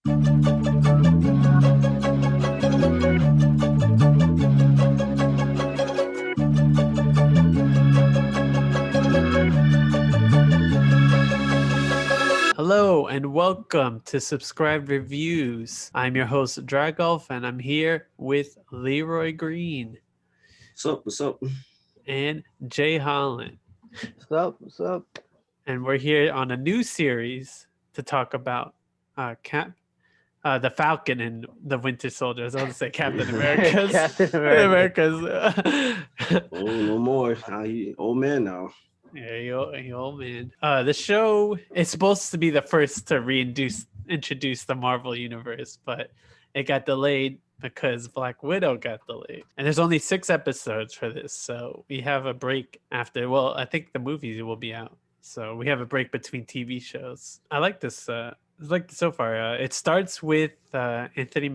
Hello and welcome to Subscribe Reviews. I'm your host Dragolf and I'm here with Leeroy Green What's up? and Jayhollin. What's up? And we're here on a new series to talk about the Falcon and the Winter Soldier. I was going to say Captain America's. Captain America. Oh, no more. Old man now. Yeah, you old man. The show is supposed to be the first to introduce the Marvel Universe, but it got delayed because Black Widow got delayed. And there's only 6 episodes for this, so we have a break after. Well, I think the movies will be out, so we have a break between TV shows. I like this. So far. It starts with Anthony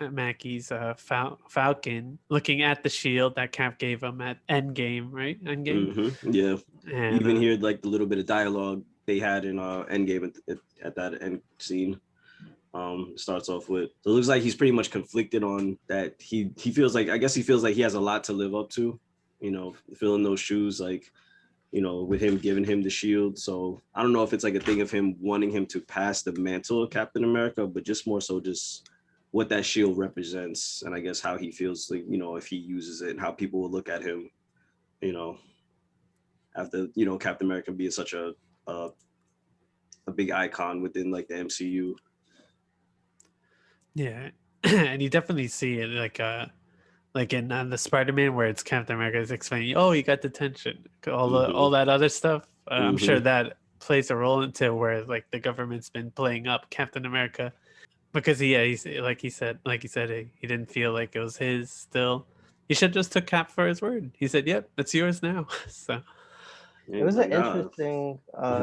Mackie's Falcon looking at the shield that Cap gave him at Endgame, right? Endgame. Mm-hmm. Yeah. And, you even hear like the little bit of dialogue they had in Endgame at that end scene. Starts off with. So it looks like he's pretty much conflicted on that. He feels like, I guess he feels like he has a lot to live up to. You know, filling those shoes, like, you know, with him giving him the shield. So I don't know if it's like a thing of him wanting him to pass the mantle of Captain America, but just more so just what that shield represents. And I guess how he feels like, you know, if he uses it and how people will look at him, you know, after, you know, Captain America being such a big icon within like the MCU. Yeah. And you definitely see it like in the Spider-Man where it's Captain America is explaining, oh, you got detention, all that other stuff. I'm sure that plays a role into where like the government's been playing up Captain America because he's like he said he didn't feel like it was his still. He should just took Cap for his word. He said, "Yep, it's yours now." So it was an interesting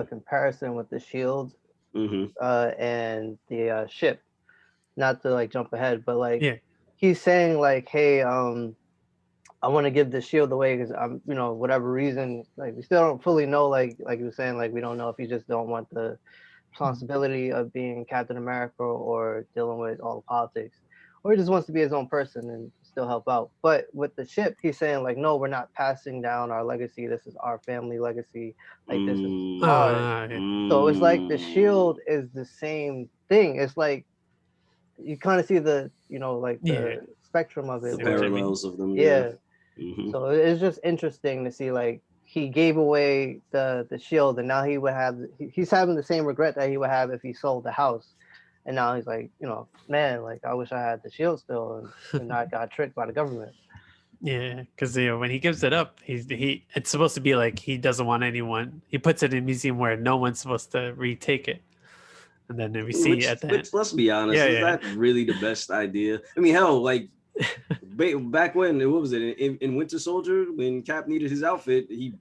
comparison with the shield and the ship. Not to like jump ahead, but like he's saying like, hey, I want to give the shield away because I'm, you know, whatever reason, like we still don't fully know, like you were saying, like we don't know if he just don't want the responsibility of being Captain America or dealing with all the politics, or he just wants to be his own person and still help out. But with the ship, he's saying like, no, we're not passing down our legacy. This is our family legacy. Like this is ours. So it's like the shield is the same thing. It's like you kind of see the, you know, like the spectrum of it. The parallels of them. Yeah. So it's just interesting to see like he gave away the shield and now he would have, he's having the same regret that he would have if he sold the house. And now he's like, you know, man, like I wish I had the shield still and I got tricked by the government. Yeah, because you know when he gives it up, it's supposed to be like he doesn't want anyone. He puts it in a museum where no one's supposed to retake it. And then we see at the end. Let's be honest, is that really the best idea? I mean, hell, like back when, what was it, in Winter Soldier, when Cap needed his outfit, he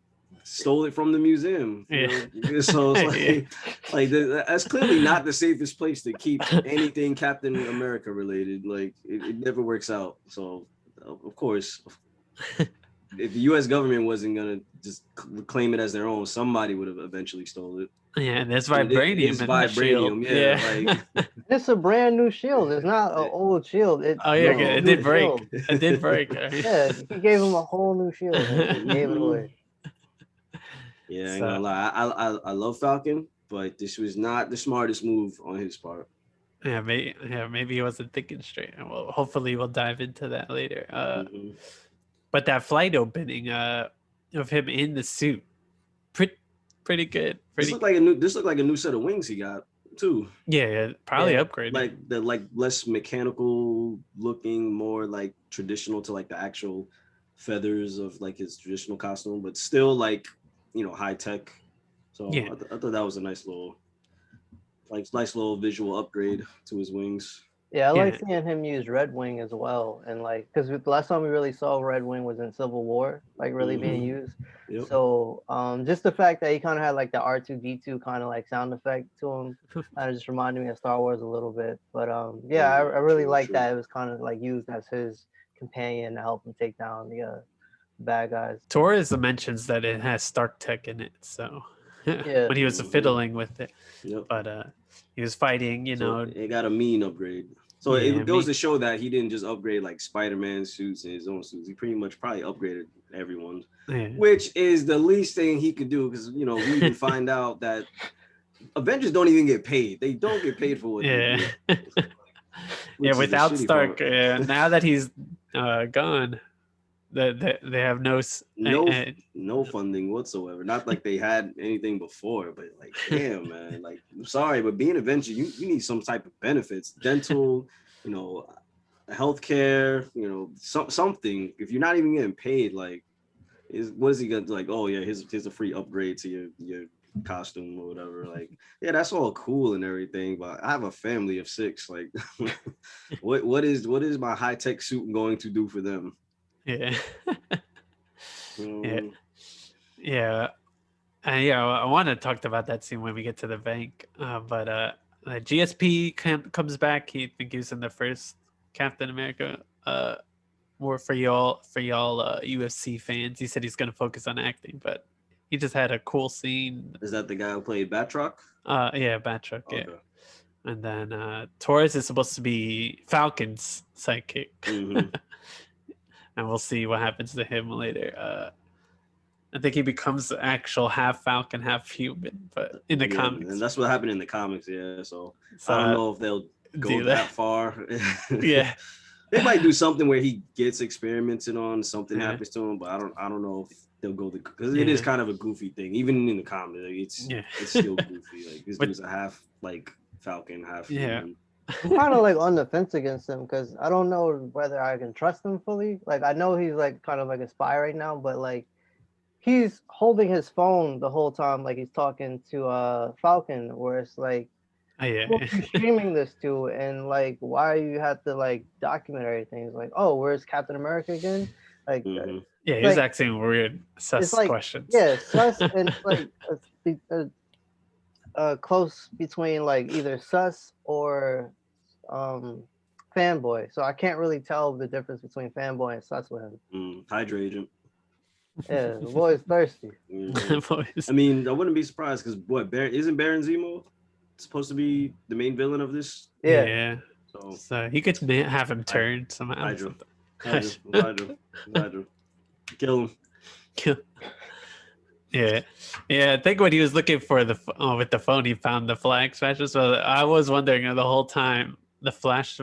stole it from the museum. You know? So it's like that's clearly not the safest place to keep anything Captain America related. Like it never works out. So of course, if the U.S. government wasn't gonna just claim it as their own, somebody would have eventually stole it. Yeah, and there's vibranium. It's vibranium, yeah. Like, it's a brand new shield. It's not an old shield. It did break. It did break. Yeah, he gave him a whole new shield. And he gave it away. Yeah, I ain't gonna lie. I love Falcon, but this was not the smartest move on his part. Yeah, maybe he wasn't thinking straight. Well, hopefully we'll dive into that later. But that flight opening of him in the suit, pretty good. This looked like a new set of wings he got too. Yeah, probably upgraded. Like the less mechanical looking, more like traditional to like the actual feathers of like his traditional costume, but still like, you know, high tech. So I thought that was a nice little visual upgrade to his wings. Yeah, I like seeing him use Red Wing as well, and like because the last time we really saw Red Wing was in Civil War, like really being used. Yep. So just the fact that he kind of had like the R2-D2 kind of like sound effect to him, kind of just reminded me of Star Wars a little bit. But I really like that it was kind of like used as his companion to help him take down the bad guys. Torres mentions that it has Stark Tech in it, so when he was fiddling with it. Yep. But he was fighting. It got a mean upgrade. So it goes to show that he didn't just upgrade like Spider-Man suits and his own suits. He pretty much probably upgraded everyone, which is the least thing he could do because we even find out that Avengers don't even get paid. They don't get paid for what they do. Without Stark, now that he's gone, they have no funding whatsoever. Not like they had anything before, but like, damn, man. Like, I'm sorry, but being an Avenger, you need some type of benefits, dental, healthcare, something. If you're not even getting paid, like, what is he gonna do? Like, oh yeah, here's a free upgrade to your costume or whatever. Like, yeah, that's all cool and everything, but I have a family of 6. Like, what is my high-tech suit going to do for them? Yeah. I want to talk about that scene when we get to the bank, but GSP comes back. He was in the first Captain America. More for y'all UFC fans. He said he's going to focus on acting, but he just had a cool scene. Is that the guy who played Batroc? Batroc. Okay. Yeah. And then Taurus is supposed to be Falcon's sidekick. Mm-hmm. And we'll see what happens to him later. I think he becomes the actual half Falcon, half human, but in the comics. And that's what happened in the comics, yeah. So I don't know if they'll go that far. Yeah. They might do something where he gets experimented on, something happens to him, but I don't know if they'll go because it is kind of a goofy thing. Even in the comics, like, it's still goofy. Like, this dude's a half like Falcon, half human. I'm kind of like on the fence against him because I don't know whether I can trust him fully. Like, I know he's like kind of like a spy right now, but like he's holding his phone the whole time, like he's talking to Falcon, where it's like, who are you streaming this to, and like why you have to like document everything? It's like, oh, where's Captain America again? Like, he's asking weird sus questions. Yeah, sus and like close between like either sus or fanboy. So I can't really tell the difference between fanboy and sus with him. Hydra agent. Yeah, the boy's thirsty. I mean, I wouldn't be surprised because isn't Baron Zemo supposed to be the main villain of this? Yeah. So he could have him turn somehow. Hydra. Kill him. Yeah. I think when he was looking for with the phone, he found the Flag Smashers. So I was wondering the whole time the Flash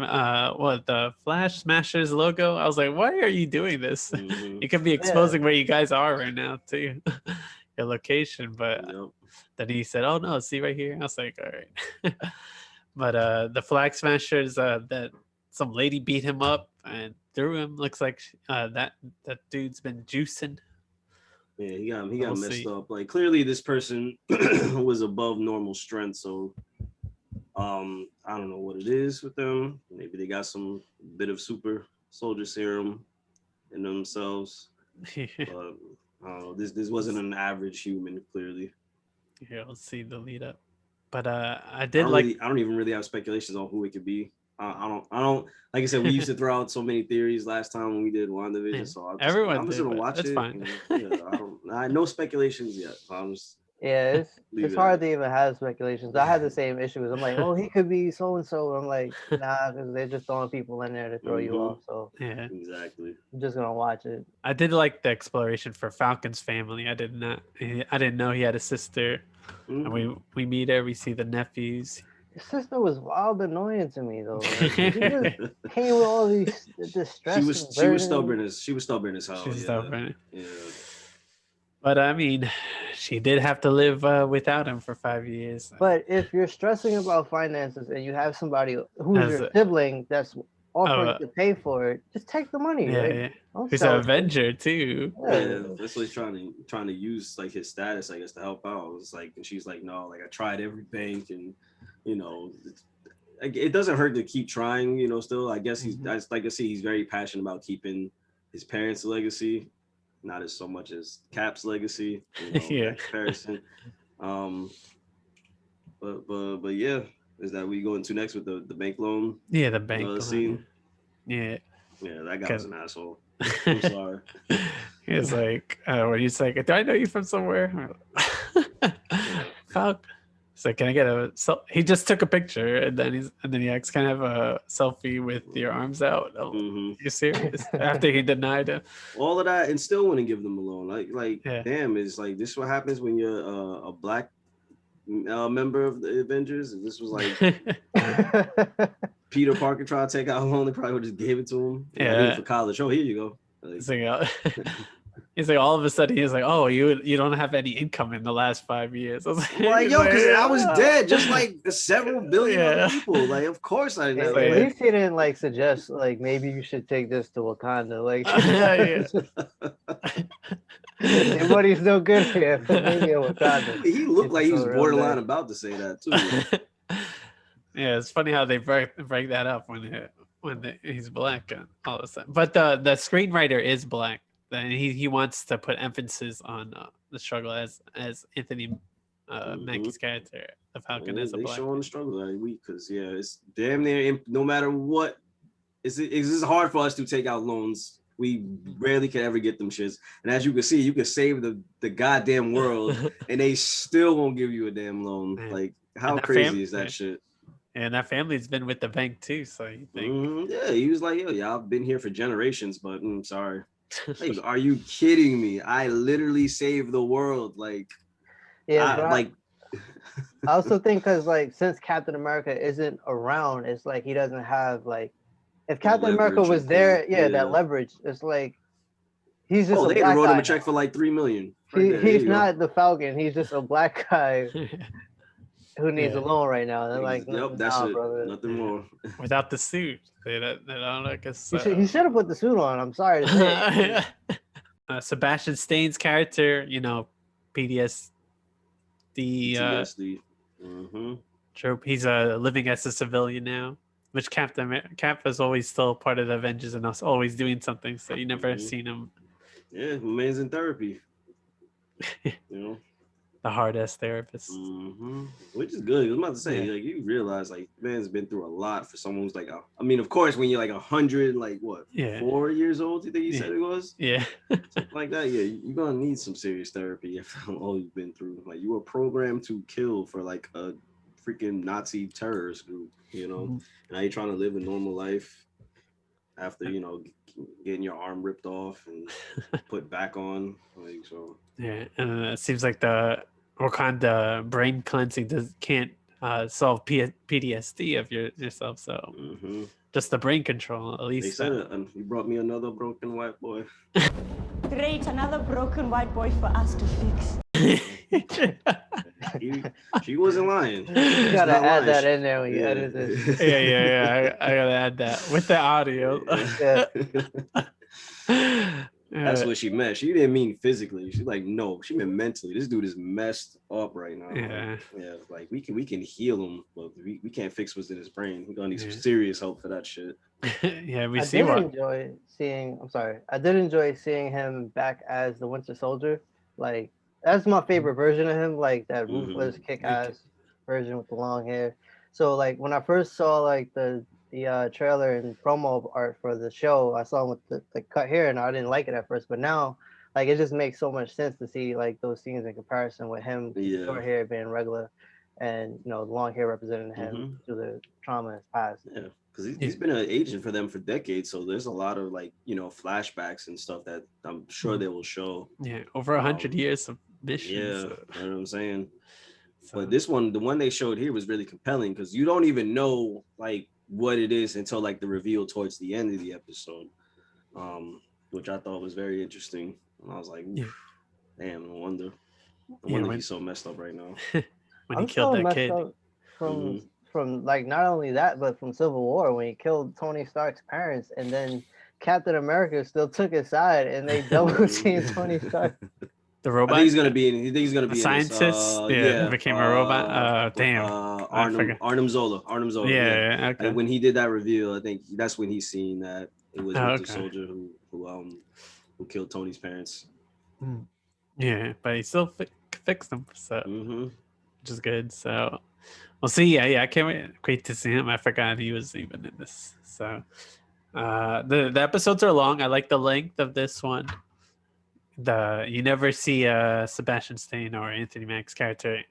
Smashers logo. I was like, why are you doing this? Mm-hmm. You could be exposing where you guys are right now too, your location. But then he said, "Oh no, see right here." I was like, all right. But the Flag Smashers, that some lady beat him up and threw him. Looks like that dude's been juicing. Yeah, he got messed up. Like, clearly this person was above normal strength, so I don't know what it is with them. Maybe they got some bit of super soldier serum in themselves. But this wasn't an average human, clearly. Yeah, let's see the lead up. But I don't even really have speculations on who it could be. I don't. Like I said, we used to throw out so many theories last time when we did WandaVision. So I'm just gonna watch it. That's fine. No speculations yet. So it's hard to even have speculations. I had the same issues. I'm like, oh, he could be so and so. I'm like, nah, because they're just throwing people in there to throw you off. So exactly. I'm just gonna watch it. I did like the exploration for Falcon's family. I didn't know he had a sister. Mm-hmm. And we meet her. We see the nephews. His sister was wild annoying to me though. Like, she just came with all these distress. She was stubborn as hell. She's stubborn. Yeah. But I mean, she did have to live without him for 5 years. But if you're stressing about finances and you have somebody who's your sibling that's offering to pay for it, just take the money. Who's an Avenger too. That's what he's trying to use like his status, I guess, to help out. It's like, and she's like, no, like I tried every bank, and it doesn't hurt to keep trying. Still, I guess he's very passionate about keeping his parents' legacy. Not as so much as Cap's legacy, comparison. But yeah, is that we go into next with the bank loan? Yeah, the bank scene. Yeah, that guy was an asshole. I'm sorry. He was like, when he's like, do I know you from somewhere? So can I get a? He just took a picture and then he asks, "Can I have a selfie with your arms out?" Oh, you serious? After he denied him. All of that, and still wouldn't give them a loan. Damn, it's like this. Is what happens when you're a black member of the Avengers? If this was like Peter Parker trying to take out a loan, they probably would just gave it to him. I need it for college. Oh, here you go. He's like, all of a sudden, he's like, "Oh, you don't have any income in the last 5 years." I was like yo, because I was dead, just like several billion other people. Like, of course I didn't. At least he didn't like suggest like maybe you should take this to Wakanda. Like, everybody's no good here. Maybe Wakanda. He looked like he was borderline about to say that too. Yeah, it's funny how they break that up when he's black all of a sudden. But the screenwriter is black. And he wants to put emphasis on the struggle as Anthony Mackie's character, the Falcon, is a black. They showing the struggle every week because it's damn near no matter what. It's hard for us to take out loans. We rarely can ever get them shits. And as you can see, you can save the goddamn world, and they still won't give you a damn loan. Man. Like, how crazy is that shit? And that family's been with the bank too, so you think? Yeah, he was like, "Yo, I've been here for generations, but sorry." Like, are you kidding me? I literally saved the world. Like, I also think because like since Captain America isn't around, it's like he doesn't have like if Captain America was there, that leverage. It's like he's just. They wrote him a check for like $3 million. He's not the Falcon. He's just a black guy who needs a loan right now. They're like, that's it. Brother. Nothing more. Without the suit, they don't guess. He should have put the suit on. I'm sorry to say. Sebastian Stan's character, PTSD. Trope. He's living as a civilian now, which Cap is always still part of the Avengers and us always doing something. So you never seen him. Yeah, man's in therapy. The hard-ass therapist. Which is good. I was about to say, like, you realize, like, man's been through a lot for someone who's like, of course, when you're like 100, like, what, 4 years old, you think you said it was? Yeah. Something like that, you're going to need some serious therapy after all you've been through. Like, you were programmed to kill for, like, a freaking Nazi terrorist group, Now you're trying to live a normal life after, getting your arm ripped off and put back on, like, so. Yeah, and it seems like the Wakanda brain cleansing can't solve PTSD of yourself. So just the brain control, at least. They said it, and you brought me another broken white boy. Great, another broken white boy for us to fix. She wasn't lying. You gotta add that in there when you edit this. Yeah. I gotta add that with the audio. That's what she meant. She didn't mean physically. She's like, no, she meant mentally. This dude is messed up right now. Yeah. Like we can heal him, but we can't fix what's in his brain. We're gonna need some serious help for that shit. I did enjoy seeing him back as the Winter Soldier. Like that's my favorite version of him. Like that ruthless, kick-ass version with the long hair. So like when I first saw like the trailer and promo art for the show, I saw him with the cut hair, and I didn't like it at first, but now like it just makes so much sense to see like those scenes in comparison with him short hair being regular and the long hair representing him through the trauma in his past. Because he's been an agent for them for decades, so there's a lot of like flashbacks and stuff that I'm sure they will show. Over 100 years of missions. You know what I'm saying. But this one, the one they showed here, was really compelling because you don't even know like what it is until like the reveal towards the end of the episode, which I thought was very interesting. And I was like, damn, no wonder he's so messed up right now. When he killed that kid. From like not only that, but from Civil War when he killed Tony Stark's parents, and then Captain America still took his side and they double teamed Tony Stark. The robot. I think he's gonna be a scientist. Became a robot. Damn. Arnim Zola. Yeah. Okay. And when he did that reveal, I think that's when he's seen that it was the soldier who killed Tony's parents. Yeah, but he still fixed them, so which is good. So we'll see. Yeah, I can't wait to see him. I forgot he was even in this. So the episodes are long. I like the length of this one. You never see Sebastian Stan or Anthony Mackie's character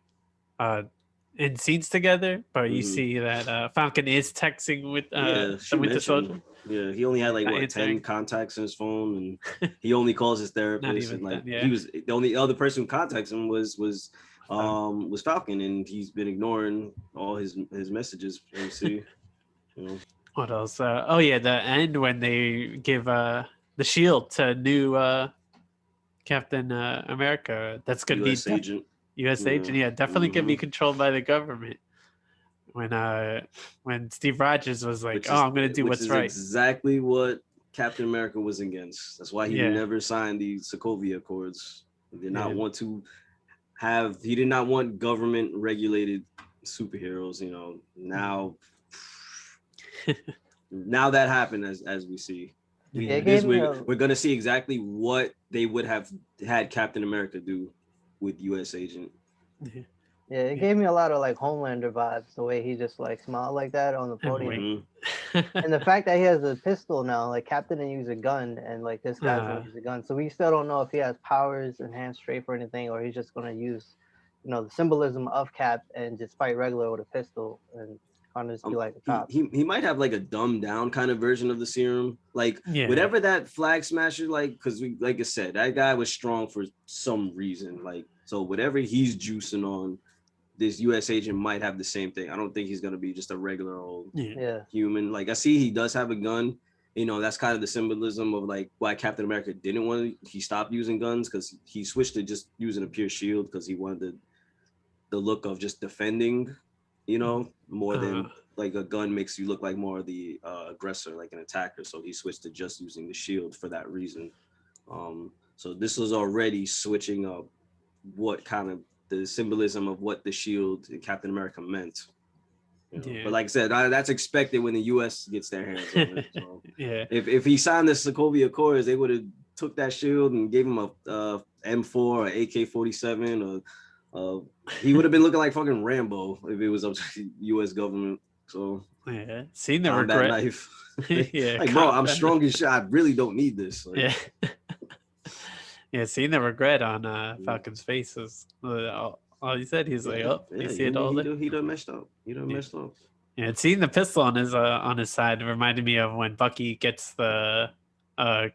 in scenes together, but you see that Falcon is texting with the Winter Soldier. Yeah, he only had like what 10 contacts in his phone, and he only calls his therapist. And like he was the only other person who contacts him was Falcon, and he's been ignoring all his messages. MC, you know. What else? Oh yeah, the end when they give the shield to new Captain America. That's gonna US be agent. U.S. agent. Yeah, definitely can be controlled by the government. When Steve Rogers was like, I'm going to do what's right. Exactly what Captain America was against. That's why he never signed the Sokovia Accords. He did not want to he did not want government regulated superheroes, you know. Now that happened as we see. We're going to see exactly what they would have had Captain America do with US agent. Yeah, it gave me a lot of like Homelander vibes, the way he just like smiled like that on the podium. And the fact that he has a pistol now, like Captain didn't use a gun, and like this guy's gonna use a gun. So we still don't know if he has powers, enhanced strength or anything, or he's just gonna use, you know, the symbolism of Cap and just fight regular with a pistol and kind of just be like a cop. He might have like a dumbed down kind of version of the serum. Like whatever that Flag Smasher, like, because we, like I said, that guy was strong for some reason. Like, so whatever he's juicing on, this US agent might have the same thing. I don't think he's gonna be just a regular old human. Like I see he does have a gun. You know, that's kind of the symbolism of like why Captain America didn't want to, he stopped using guns, because he switched to just using a pure shield because he wanted the look of just defending, you know, more than like a gun makes you look like more of the aggressor, like an attacker. So he switched to just using the shield for that reason. So this was already switching up what kind of the symbolism of what the shield and Captain America meant. You know? But like I said, that's expected when the US gets their hands on it. So if he signed the Sokovia Accords, they would have took that shield and gave him a M4 or AK-47, or he would have been looking like fucking Rambo if it was up to the US government. So seeing the regret knife. Like, bro, I'm strong as shit. I really don't need this. Like, seeing the regret on Falcon's face is all he said. He's like, you see it all there? He done messed up. Messed up. Yeah, seeing the pistol on his side reminded me of when Bucky gets the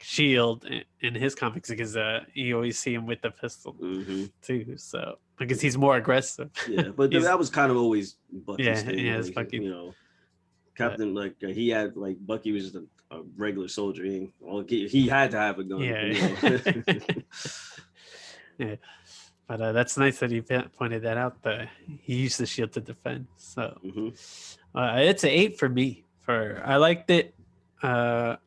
shield in his comics, because you always see him with the pistol too. So because he's more aggressive. Yeah, but that was kind of always Bucky's thing. Yeah, like, Bucky. You know, Captain, like he had, like, Bucky was just a regular soldier. He had to have a gun. Yeah. But that's nice that he pointed that out. That he used the shield to defend. So it's an 8 for me. I liked it. You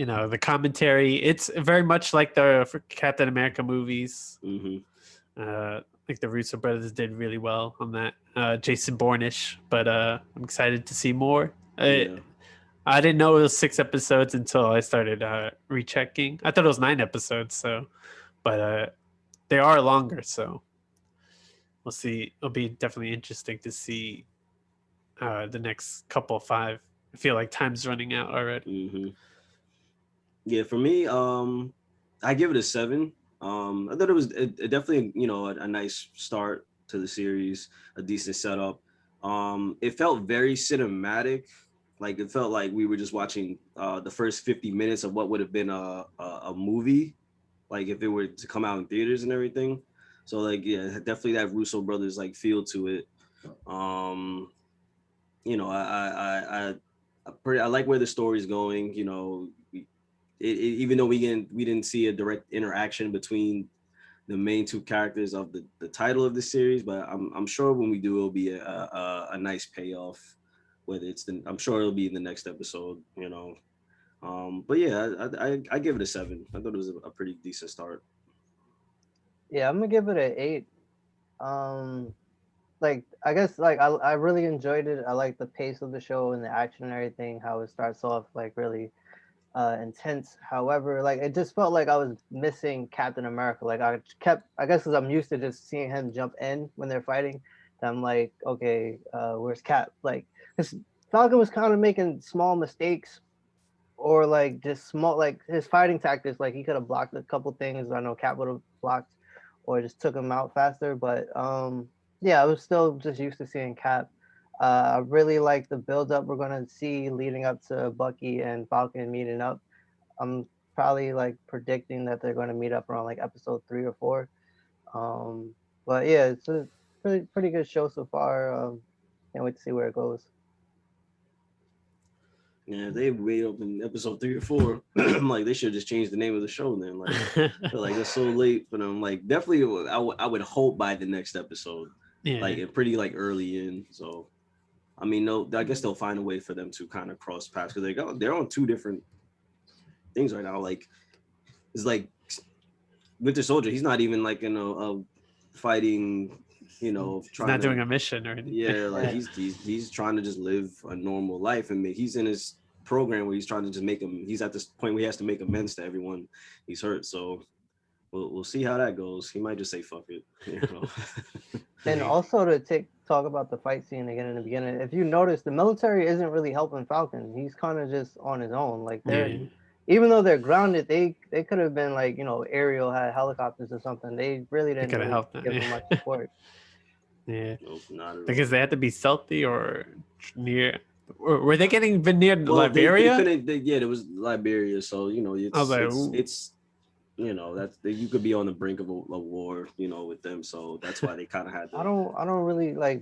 know, the commentary. It's very much like the Captain America movies. Like the Russo brothers did really well on that. Jason Bourne-ish, but I'm excited to see more. I didn't know it was 6 episodes until I started rechecking. I thought it was 9 episodes. So, but they are longer. So we'll see. It'll be definitely interesting to see the next couple 5. I feel like time's running out already. Yeah, for me, I give it a 7. I thought it was definitely, you know, a nice start to the series, a decent setup. It felt very cinematic. Like, it felt like we were just watching the first 50 minutes of what would have been a movie, like if it were to come out in theaters and everything. So like, yeah, definitely that Russo brothers like feel to it. You know, I like where the story's going. You know, even though we didn't see a direct interaction between the main 2 characters of the title of the series, but I'm sure when we do, it'll be a nice payoff. Whether I'm sure it'll be in the next episode, you know. But yeah, I give it a 7. I thought it was a pretty decent start. Yeah, I'm gonna give it an 8. Like, I guess, like, I really enjoyed it. I like the pace of the show and the action and everything. How it starts off like really intense. However, like, it just felt like I was missing Captain America. Like, I guess because I'm used to just seeing him jump in when they're fighting. I'm like, okay, where's Cap? Like, because Falcon was kind of making small mistakes, or like just small, like his fighting tactics. Like, he could have blocked a couple things I know Cap would have blocked, or just took him out faster. But Yeah, I was still just used to seeing Cap. I really like the build up we're gonna see leading up to Bucky and Falcon meeting up. I'm probably like predicting that they're gonna meet up around like episode 3 or 4. But yeah, it's a pretty good show so far. Can't wait to see where it goes. Yeah, they wait up in episode 3 or 4. I'm like, they should just change the name of the show then. Like, like it's so late. But I'm like, definitely, I would hope by the next episode, like pretty like early in. So, I mean, no, I guess they'll find a way for them to kind of cross paths because they're on 2 different things right now. Like, it's like Winter Soldier. He's not even like a fighting. You know, he's not doing a mission or anything. Yeah, like he's trying to just live a normal life, and he's in his program where he's trying to just make him. He's at this point where he has to make amends to everyone he's hurt. So we'll see how that goes. He might just say fuck it. You know? And also to talk about the fight scene again in the beginning. If you notice, the military isn't really helping Falcon. He's kind of just on his own. Like even though they're grounded, they could have been like, you know, Ariel had helicopters or something. They really didn't really give him much support. Yeah, nope, because they had to be stealthy or near. Or were they getting near Liberia? It was Liberia. So you know, it's you know you could be on the brink of a war, you know, with them. So that's why they kind of had. I don't really like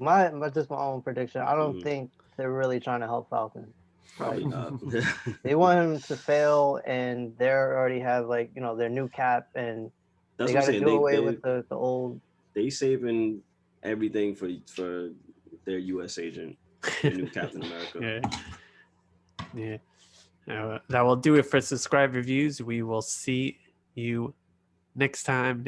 just my own prediction. I don't think they're really trying to help Falcon. Probably not. They want him to fail, and they already have like, you know, their new Cap, and they got to do away with the old. They saving everything for their U.S. agent, the new Captain America. That will do it for subscribe reviews. We will see you next time.